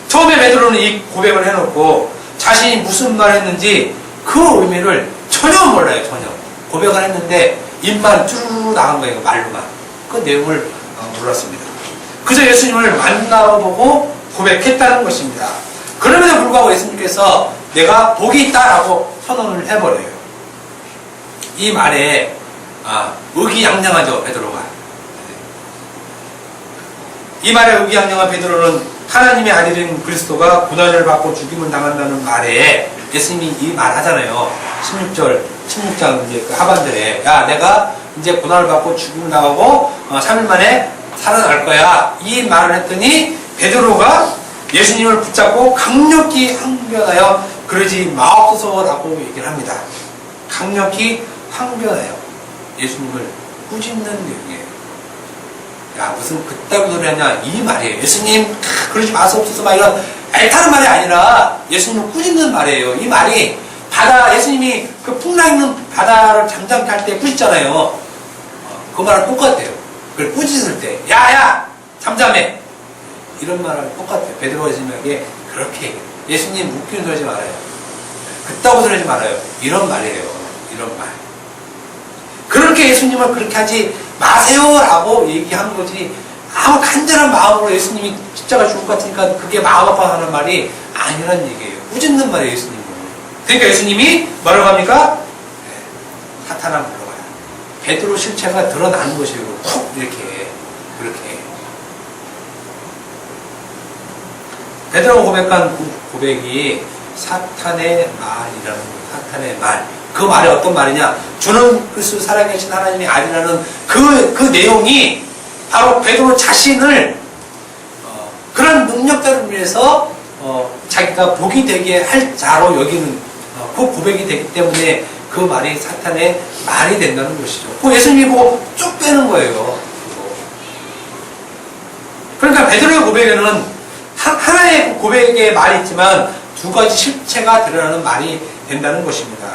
처음에 베드로는 이 고백을 해놓고 자신이 무슨 말을 했는지 그 의미를 전혀 몰라요. 전혀. 고백을 했는데 입만 쭈르르 나간 거예요. 말로만. 그 내용을 몰랐습니다. 그저 예수님을 만나보고 고백했다는 것입니다. 그럼에도 불구하고 예수님께서 내가 복이 있다라고 선언을 해버려요. 이 말에 의기양양하죠. 베드로가. 이 말에 의기양양한 베드로는 하나님의 아들인 그리스도가 고난을 받고 죽임을 당한다는 말에 예수님이 이 말 하잖아요. 16장 이제 그 하반절에 야 내가 이제 고난을 받고 죽임을 당하고 3일 만에 살아날 거야. 이 말을 했더니 베드로가 예수님을 붙잡고 강력히 항변하여 그러지 마옵소서라고 얘기를 합니다. 강력히 항변하여 예수님을 꾸짖는 내용이에요. 야 무슨 그따구 소리 하냐 이 말이에요. 예수님 그러지 마옵소서 막 이런 애타는 말이 아니라 예수님을 꾸짖는 말이에요. 이 말이 바다 예수님이 그 풍랑 있는 바다를 잠잠케 할 때 꾸짖잖아요. 그 말은 똑같아요. 그걸 꾸짖을 때 야야 잠잠해 이런 말은 똑같아요. 베드로가 예수님에게 그렇게 얘기해요. 예수님 웃기는 소리 하지 말아요. 그따구 소리 하지 말아요. 이런 말이에요. 이런 말. 그렇게 예수님을 그렇게 하지 마세요라고 얘기한 거지 아무 간절한 마음으로 예수님이 십자가 죽을 것 같으니까 그게 마음 아파하는 말이 아니란 얘기예요. 꾸짖는 말이에요. 예수님은. 그러니까 예수님이 뭐라고 합니까? 사탄아 물러가라. 베드로 실체가 드러나는 것이에요. 훅 이렇게 그렇게 베드로가 고백한 고백이 사탄의 말이라는 거예요. 사탄의 말. 그 말이 어떤 말이냐? 주는 그리스도 살아계신 하나님의 아들이라는 그 내용이 바로 베드로 자신을 그런 능력자를 위해서 자기가 복이 되게 할 자로 여기는 그 고백이 되기 때문에 그 말이 사탄의 말이 된다는 것이죠. 그 예수님이 보고 쭉 빼는 거예요. 그러니까 베드로의 고백에는 하나의 고백의 말이 있지만 두 가지 실체가 드러나는 말이 된다는 것입니다.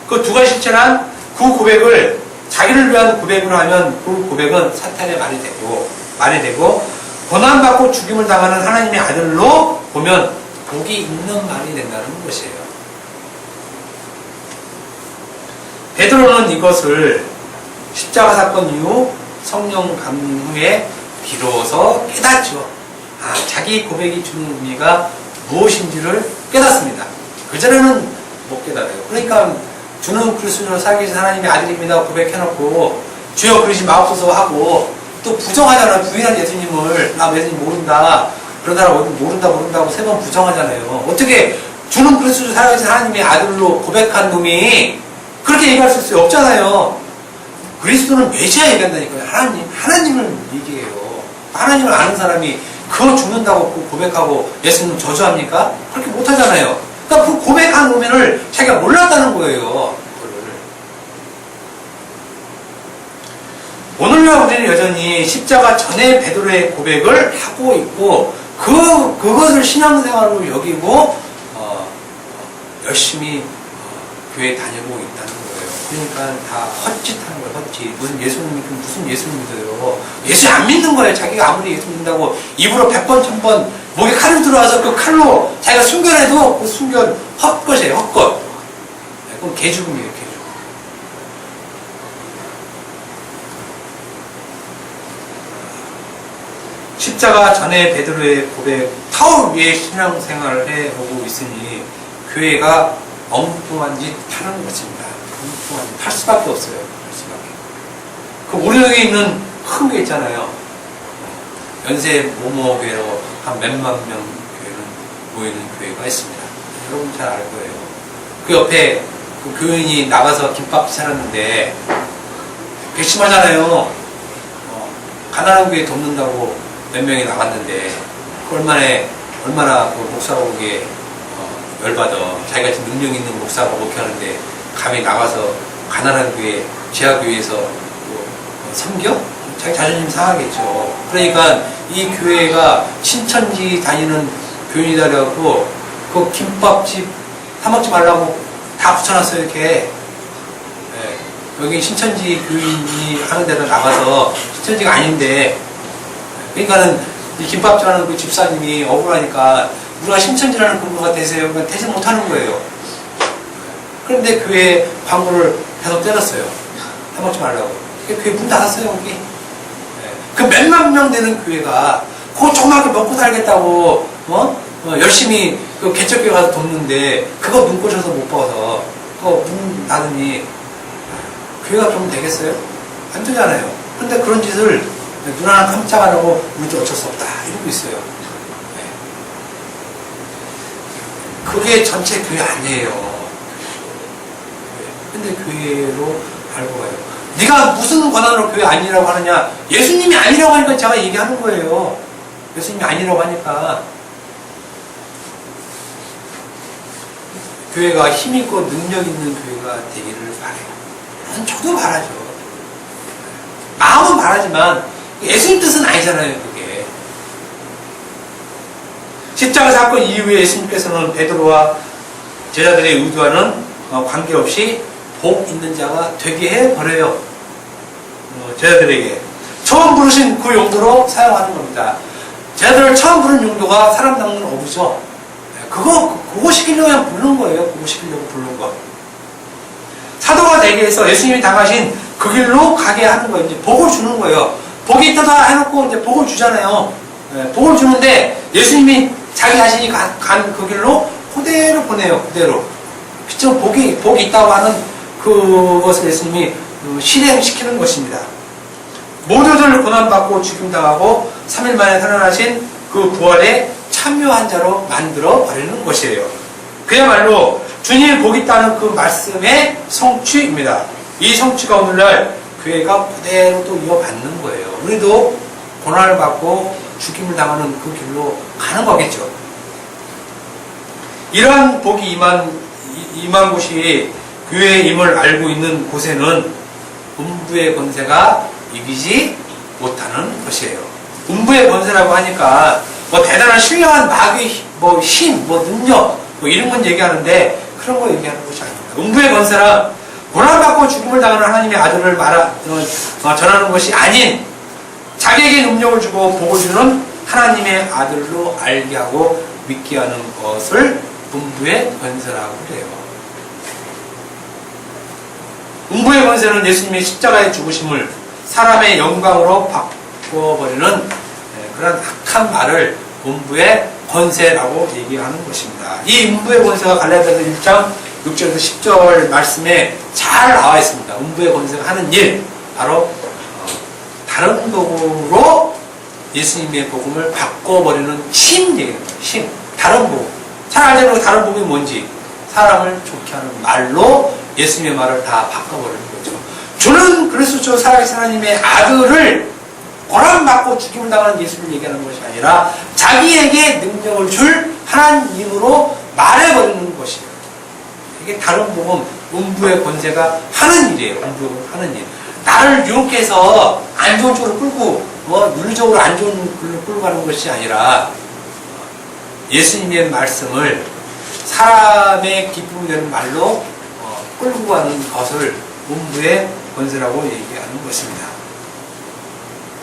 그 두 가지 실체란 그 고백을 자기를 위한 고백으로 하면 그 고백은 사탄의 말이 되고 고난받고 죽임을 당하는 하나님의 아들로 보면 복이 있는 말이 된다는 것이에요. 베드로는 이것을 십자가 사건 이후 성령 감림 후에 비로소 깨닫죠. 자기 고백이 주는 의미가 무엇인지를 깨닫습니다. 그전에는 못 깨달아요. 그러니까 주는 그리스도로 살기 위해서 하나님의 아들입니다 고백해놓고 주여 그러시 마옵소서 하고 또 부정하잖아요. 부인한 예수님을 나 예수님 모른다 그러다가 모른다고 세 번 부정하잖아요. 어떻게 주는 그리스도로 살기 위해서 하나님의 아들로 고백한 놈이 그렇게 얘기할 수 없잖아요. 그리스도는 메시아 얘기한다니까요. 하나님을 얘기해요. 하나님을 아는 사람이 그거 죽는다고 고백하고 예수님 저주합니까? 그렇게 못하잖아요. 그러니까 그 고백한 놈을 자기가 몰랐다는 거예요. 오늘날 우리는 여전히 십자가 전에 베드로의 고백을 하고 있고 그것을 신앙생활로 여기고 열심히 교회 다니고 있다는 거예요. 그러니까 다 헛짓하는 거예요. 헛짓. 무슨 예수 믿어요. 예수 안 믿는 거예요. 자기가 아무리 예수 믿는다고 입으로 100번 1000번 목에 칼을 들어와서 그 칼로 자기가 순결해도 그 순결 헛것이에요. 헛것. 그건 개죽음이에요. 개죽음. 십자가 전에 베드로의 고백 타올 위에 신앙생활을 해오고 있으니 교회가 엉뚱한 짓 하는 것입니다. 엉뚱한 짓 할 수밖에 없어요. 그 우리 여기 있는 큰 게 있잖아요. 연세 모모 교회로 한 몇만 명 교회는 모이는 교회가 있습니다. 여러분 잘 알 거예요. 그 옆에 그 교인이 나가서 김밥 사놨는데 괘씸하잖아요. 가난한 교회 돕는다고 몇 명이 나갔는데 그 얼마나 그 목사가 보기에 열받아. 자기같이 능력 있는 목사가 목회하는데 감히 나가서 가난한 교회, 지하교회에서 섬겨? 자기 자존심 상하겠죠. 그러니까 이 교회가 신천지 다니는 교인이다라고 그 김밥집 사먹지 말라고 다 붙여놨어요. 이렇게. 여기 신천지 교인이 하는 데다 나가서 신천지가 아닌데 그러니까는 이 김밥집 하는 그 집사님이 억울하니까 우리가 신천지라는 근거가 되세요. 그러니까 되지 못하는 거예요. 그런데 교회 광고를 계속 때렸어요. 해먹지 말라고. 교회 문 닫았어요, 거기. 그 몇만 명 되는 교회가 그거 조그맣게 먹고 살겠다고 열심히 그 개척교회 가서 돕는데 그거 눈 꽂혀서 못 봐서 그거 문 닫으니 교회가 좀 되겠어요? 안 되잖아요. 근데 그런 짓을 눈 하나 깜짝 안 하고 우리도 어쩔 수 없다 이러고 있어요. 그게 전체 교회 아니에요. 근데 교회로 알고 가요. 네가 무슨 권한으로 교회 아니라고 하느냐? 예수님이 아니라고 하니까 제가 얘기하는 거예요. 예수님이 아니라고 하니까. 교회가 힘있고 능력 있는 교회가 되기를 바라요. 저도 바라죠. 마음은 바라지만 예수님 뜻은 아니잖아요. 그게. 십자가 사건 이후에 예수님께서는 베드로와 제자들의 의도와는 관계없이 복 있는 자가 되게 해버려요. 제자들에게. 처음 부르신 그 용도로 사용하는 겁니다. 제자들을 처음 부른 용도가 사람 닦는 어부죠. 그거 시키려고 그냥 부른 거예요. 그거 시키려고 부른 거. 사도가 되기 위해서 예수님이 당하신 그 길로 가게 하는 거예요. 이제 복을 주는 거예요. 복이 있다다 해놓고 이제 복을 주잖아요. 복을 주는데 예수님이 자기 자신이 간 그 길로 그대로 보내요. 그대로. 그쵸? 복이 있다고 하는 그것을 예수님이 실행시키는 것입니다. 모두들 고난받고 죽임당하고 3일 만에 살아나신 그 부활에 참여한 자로 만들어 버리는 것이에요. 그야말로 주님의 복이 있다는 그 말씀의 성취입니다. 이 성취가 오늘날 교회가 그대로 또 이어받는 거예요. 우리도 고난을 받고 죽임을 당하는 그 길로 가는 거겠죠. 이러한 복이 임한 곳이 교회임을 알고 있는 곳에는 음부의 권세가 이기지 못하는 것이에요. 음부의 권세라고 하니까 뭐 대단한 신령한 마귀의 힘, 능력 이런 건 얘기하는데 그런 거 얘기하는 것이 아닙니다. 음부의 권세란 고난받고 죽음을 당하는 하나님의 아들을 전하는 것이 아닌 자기에게 능력을 주고 복을 주는 하나님의 아들로 알게 하고 믿게 하는 것을 음부의 권세라고 그래요. 음부의 권세는 예수님의 십자가의 죽으심을 사람의 영광으로 바꿔버리는 그런 악한 말을 음부의 권세라고 얘기하는 것입니다. 이 음부의 권세가 갈라디아서 1장 6절에서 10절 말씀에 잘 나와 있습니다. 음부의 권세가 하는 일, 바로 다른 복음으로 예수님의 복음을 바꿔버리는 힘 얘기하는 거예요. 힘. 다른 복음. 잘 알지 않고 다른 복음이 뭔지 사람을 좋게 하는 말로 예수님의 말을 다 바꿔버리는 거죠. 주는 그리스도 살아계신 하나님의 아들을 고난받고 죽임을 당하는 예수를 얘기하는 것이 아니라 자기에게 능력을 줄 하나님으로 말해버리는 것이에요. 이게 다른 복음, 음부의 권세가 하는 일이에요. 음부의 하는 일. 나를 유혹해 해서 안 좋은 쪽으로 끌고 윤리적으로 안 좋은 길로 끌고 가는 것이 아니라 예수님의 말씀을 사람의 기쁨이 되는 말로 끌고 가는 것을 음부의 권세라고 얘기하는 것입니다.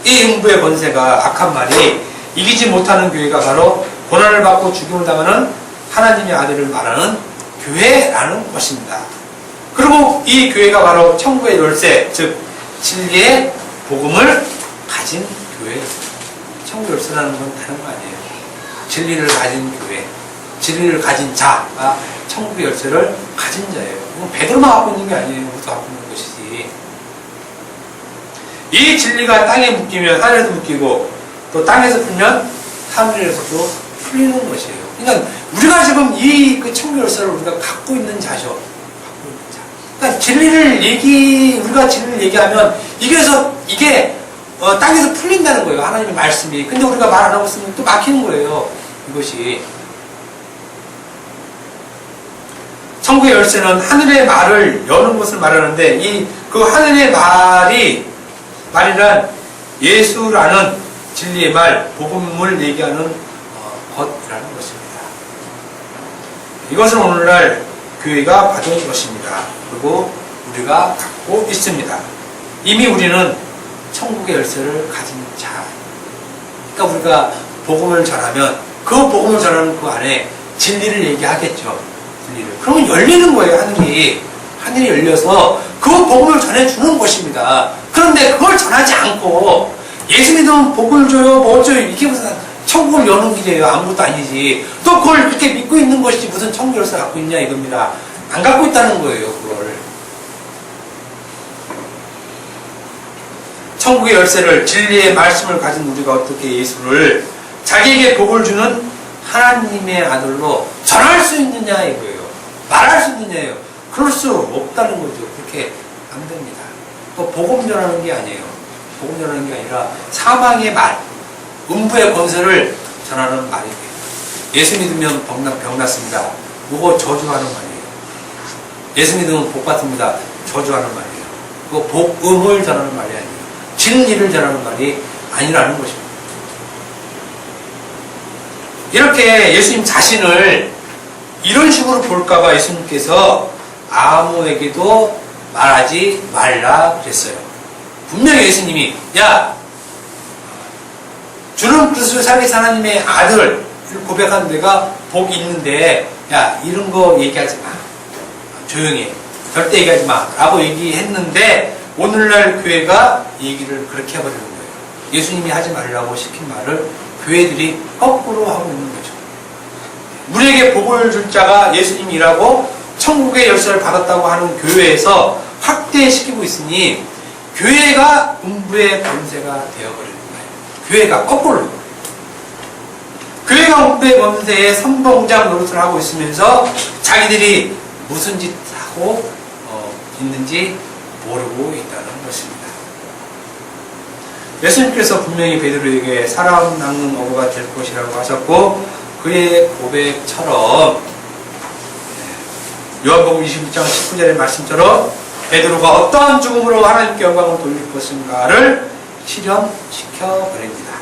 이 음부의 권세가 악한 말이 이기지 못하는 교회가 바로 고난을 받고 죽임을 당하는 하나님의 아들을 말하는 교회라는 것입니다. 그리고 이 교회가 바로 천국의 열쇠, 즉 진리의 복음을 가진 교회. 천국 열쇠라는 건 다른 거 아니에요. 진리를 가진 교회, 진리를 가진 자가 천국의 열쇠를 가진 자예요. 이건 베드로만 갖고 있는 게 아니에요. 우리도 갖고 있는 것이지. 이 진리가 땅에 묶이면 하늘에도 묶이고 또 땅에서 풀면 하늘에서도 풀리는 것이에요. 그러니까 우리가 지금 이 천국의 열쇠를 우리가 갖고 있는 자죠. 갖고 있는 자. 그러니까 우리가 진리를 얘기하면 이게 땅에서 풀린다는 거예요. 하나님의 말씀이. 근데 우리가 말 안 하고 있으면 또 막히는 거예요. 이것이. 천국의 열쇠는 하늘의 말을 여는 것을 말하는데 그 하늘의 말이란 예수라는 진리의 말, 복음을 얘기하는 것이라는 것입니다. 이것은 오늘날 교회가 받은 것입니다. 그리고 우리가 갖고 있습니다. 이미 우리는 천국의 열쇠를 가진 자. 그러니까 우리가 복음을 전하면 그 복음을 전하는 그 안에 진리를 얘기하겠죠. 진리를. 그러면 열리는 거예요, 하늘이. 하늘이 열려서 그 복음을 전해주는 것입니다. 그런데 그걸 전하지 않고 예수 믿으면 복을 줘요, 뭐 줘요. 이게 무슨 천국을 여는 길이에요. 아무것도 아니지. 또 그걸 그렇게 믿고 있는 것이지 무슨 천국 열쇠 갖고 있냐 이겁니다. 안 갖고 있다는 거예요, 그걸. 천국의 열쇠를, 진리의 말씀을 가진 우리가 어떻게 예수를 자기에게 복을 주는 하나님의 아들로 전할 수 있느냐 이거예요. 말할 수 있느냐예요. 그럴 수 없다는 거죠. 그렇게 안 됩니다. 복음 전하는 게 아니에요. 복음 전하는 게 아니라 사망의 말, 음부의 권세를 전하는 말이에요. 예수 믿으면 병 났습니다. 이거 저주하는 말이에요. 예수 믿으면 복 받습니다. 저주하는 말이에요. 그거 복음을 전하는 말이 아니에요. 진리를 전하는 말이 아니라는 것입니다. 이렇게 예수님 자신을 이런 식으로 볼까봐 예수님께서 아무에게도 말하지 말라 그랬어요. 분명히 예수님이 주는 그리스도 살아계신 하나님의 아들을 고백한 데가 복이 있는데 이런 거 얘기하지 마. 조용히 해. 절대 얘기하지 마. 라고 얘기했는데 오늘날 교회가 얘기를 그렇게 해버리는 거예요. 예수님이 하지 말라고 시킨 말을 교회들이 거꾸로 하고 있는 거죠. 우리에게 복을 줄 자가 예수님이라고 천국의 열쇠를 받았다고 하는 교회에서 확대시키고 있으니 교회가 음부의 권세가 되어버리는 거예요. 교회가 거꾸로. 교회가 음부의 권세에 선봉장 노릇을 하고 있으면서 자기들이 무슨 짓 하고 있는지 모르고 있다는 것입니다. 예수님께서 분명히 베드로에게 사람 낚는 어부가 될 것이라고 하셨고 그의 고백처럼 요한복음 26장 19절의 말씀처럼 베드로가 어떠한 죽음으로 하나님께 영광을 돌릴 것인가를 실현시켜 버립니다.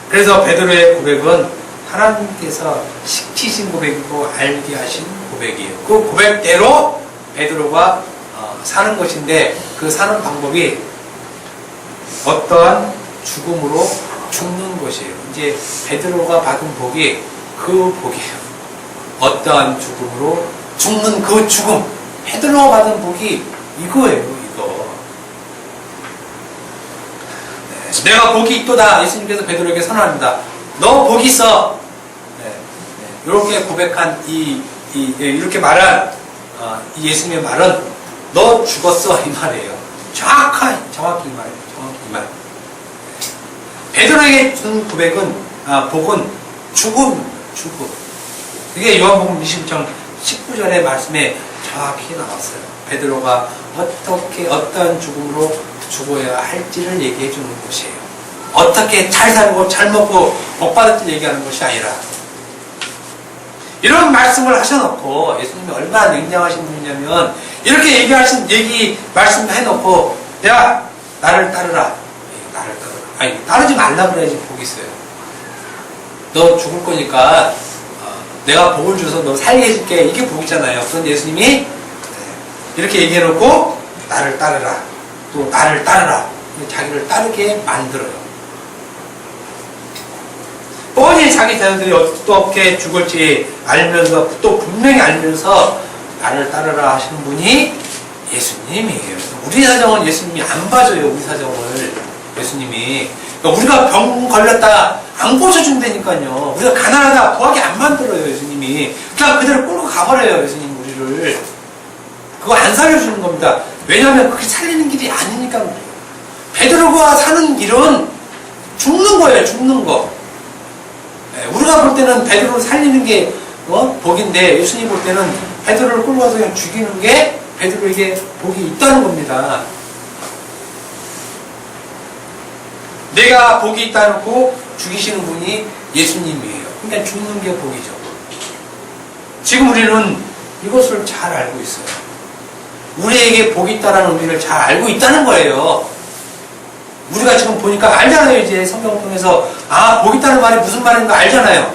그래서 베드로의 고백은 하나님께서 시키신 고백이고 알게 하신 고백이에요. 그 고백대로 베드로가 사는 것인데, 그 사는 방법이 어떠한 죽음으로 죽는 것이에요. 이제 베드로가 받은 복이 그 복이에요. 어떠한 죽음으로 죽는 그 죽음. 베드로가 받은 복이 이거예요, 이거. 네, 내가 복이 있도다. 예수님께서 베드로에게 선언합니다. 너 복이 있어. 이렇게 고백한 이렇게 말한 이 예수님의 말은 너 죽었어, 이 말이에요. 정확히 이 말이에요. 정확히 이 말. 베드로에게 준 고백은 복은 죽음. 이게 요한복음 26장 19절의 말씀에 정확히 나왔어요. 베드로가 어떠한 죽음으로 죽어야 할지를 얘기해 주는 것이에요. 어떻게 잘 살고 잘 먹고 복 받을지 얘기하는 것이 아니라, 이런 말씀을 하셔놓고, 예수님이 얼마나 냉정하신 분이냐면, 이렇게 말씀 해놓고, 야, 나를 따르라. 아니, 따르지 말라 그래야지 복이 있어요. 너 죽을 거니까, 내가 복을 줘서 너 살게 해줄게. 이게 복이잖아요. 그런데 예수님이 이렇게 얘기해놓고, 나를 따르라. 또 나를 따르라. 자기를 따르게 만들어요. 뻔히 자기 자녀들이 어떻게 죽을지 알면서, 또 분명히 알면서 나를 따르라 하시는 분이 예수님이에요. 우리 사정은 예수님이 안 봐줘요. 우리 사정을 예수님이. 그러니까 우리가 병 걸렸다 안 고쳐준다니까요. 우리가 가난하다 구하게 안 만들어요. 예수님이 그냥 그대로 끌고 가버려요. 예수님 우리를 그거 안 살려주는 겁니다. 왜냐하면 그게 살리는 길이 아니니까 그래요. 베드로가 사는 길은 죽는 거예요. 죽는 거. 우리가 볼 때는 베드로를 살리는 게 복인데, 예수님 볼 때는 베드로를 끌고 가서 그냥 죽이는 게 베드로에게 복이 있다는 겁니다. 내가 복이 있다고 죽이시는 분이 예수님이에요. 그러니까 죽는 게 복이죠. 지금 우리는 이것을 잘 알고 있어요. 우리에게 복이 있다는 의미를 잘 알고 있다는 거예요. 우리가 지금 보니까 알잖아요. 이제 성경을 통해서 복이 있다는 말이 무슨 말인가 알잖아요.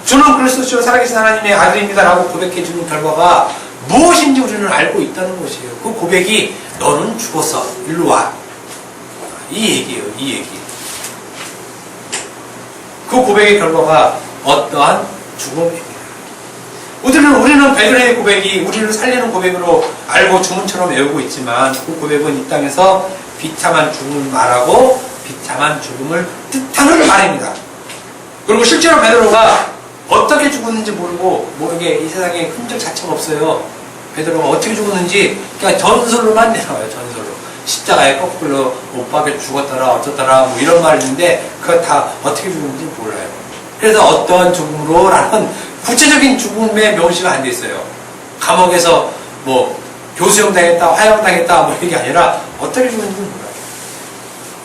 주는 그리스도시요 살아계신 하나님의 아들입니다 라고 고백해주는 결과가 무엇인지 우리는 알고 있다는 것이에요. 그 고백이 너는 죽었어. 일로 와. 이 얘기예요. 이 얘기. 그 고백의 결과가 어떠한 죽음입니다. 우리는 베드로의 고백이 우리를 살리는 고백으로 알고 주문처럼 외우고 있지만, 그 고백은 이 땅에서 비참한 죽음을 말하고 비참한 죽음을 뜻하는 말입니다. 그리고 실제로 베드로가 어떻게 죽었는지 모르게 이 세상에 흔적 자체가 없어요. 베드로가 어떻게 죽었는지 그냥 전설로만 내려와요. 전설로. 십자가에 거꾸로 못 박혀 죽었더라 어쩌더라 뭐 이런 말이 있는데, 그거 다 어떻게 죽었는지 몰라요. 그래서 어떠한 죽음으로 라는 구체적인 죽음의 명시가 안 돼 있어요. 감옥에서 뭐 교수형 당했다, 화형 당했다 뭐 이게 아니라 어떻게 죽었는지 몰라요.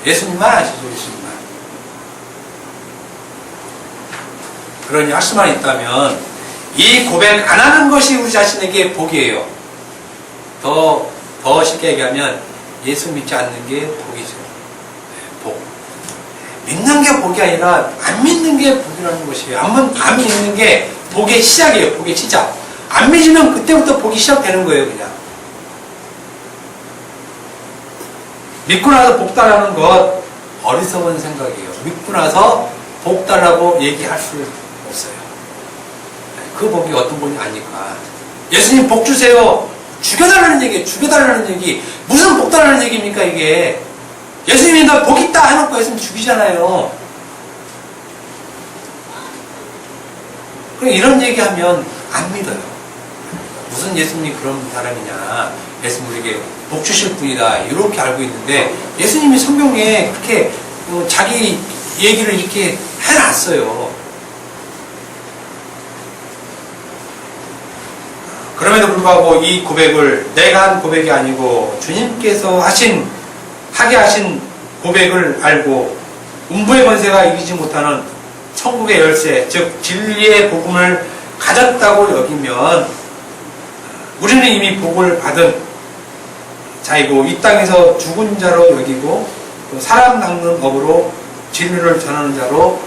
예수님만 아시죠. 예수님만. 그러니 할 수만 있다면 이 고백 안 하는 것이 우리 자신에게 복이에요. 더 쉽게 얘기하면 예수 믿지 않는 게 복이죠. 복. 믿는 게 복이 아니라 안 믿는 게 복이라는 것이에요. 안 믿는 게 복의 시작이에요. 복의 시작. 안 믿으면 그때부터 복이 시작되는 거예요. 그냥. 믿고 나서 복 달라는 것 어리석은 생각이에요. 믿고 나서 복 달라고 얘기할 수 없어요. 그 복이 어떤 복이 아니까. 예수님 복 주세요. 죽여달라는 얘기예요. 죽여달라는 얘기. 무슨 복 달라는 얘기입니까 이게. 예수님이 너 복 있다 해놓고 예수님 죽이잖아요. 그럼 이런 얘기하면 안 믿어요. 무슨 예수님이 그런 사람이냐. 예수님 우리에게 복 주실 분이다. 이렇게 알고 있는데, 예수님이 성경에 그렇게 자기 얘기를 이렇게 해놨어요. 그럼에도 불구하고 이 고백을 내가 한 고백이 아니고 주님께서 하게 하신 고백을 알고 음부의 권세가 이기지 못하는 천국의 열쇠, 즉 진리의 복음을 가졌다고 여기면 우리는 이미 복을 받은 자이고 이 땅에서 죽은 자로 여기고 또 사람 낚는 법으로 진리를 전하는 자로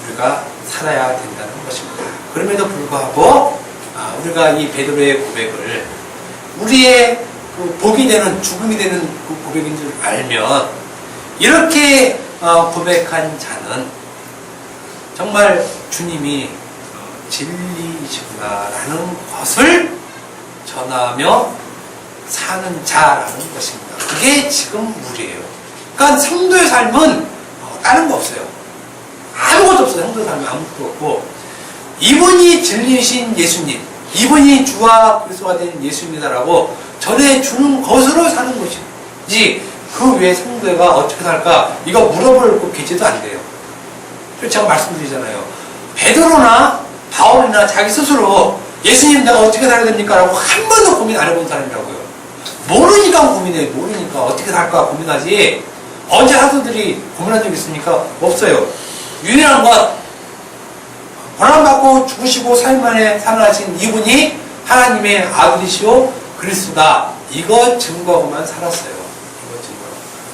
우리가 살아야 된다는 것입니다. 그럼에도 불구하고 우리가 이 베드로의 고백을 우리의 그 복이 되는 죽음이 되는 그 고백인 줄 알면 이렇게 고백한 자는 정말 주님이 진리이시구나라는 것을 전하며 사는 자라는 것입니다. 그게 지금 우리예요. 그러니까 성도의 삶은 다른 거 없어요. 아무것도 없어요. 성도의 삶은 아무것도 없고 이분이 진리이신 예수님, 이분이 주와 그리스도가 된 예수님이다라고 전해주는 것으로 사는 것이지 그 외에 성도가 어떻게 살까 이거 물어볼 그 계제도 안 돼요. 제가 말씀드리잖아요. 베드로나 바울이나 자기 스스로 예수님 내가 어떻게 살아야 됩니까? 라고 한 번도 고민 안 해본 사람이라고요. 모르니까 고민해요. 모르니까 어떻게 살까 고민하지. 언제 사도들이 고민한 적 있습니까? 없어요. 유일한 것 고난받고 죽으시고 3일 만에 살아나신 이분이 하나님의 아들이시오 그리스도다. 이거 증거하고만 살았어요. 이거 증거.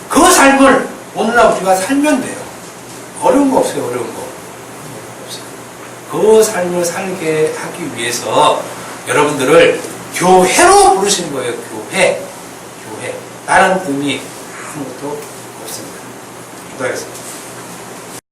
그 삶을 오늘날 우리가 살면 돼요. 어려운 거 없어요. 어려운 거. 없어요. 그 삶을 살게 하기 위해서 여러분들을 교회로 부르신 거예요. 교회. 다른 의미 아무것도 없습니다. 기도하겠습니다.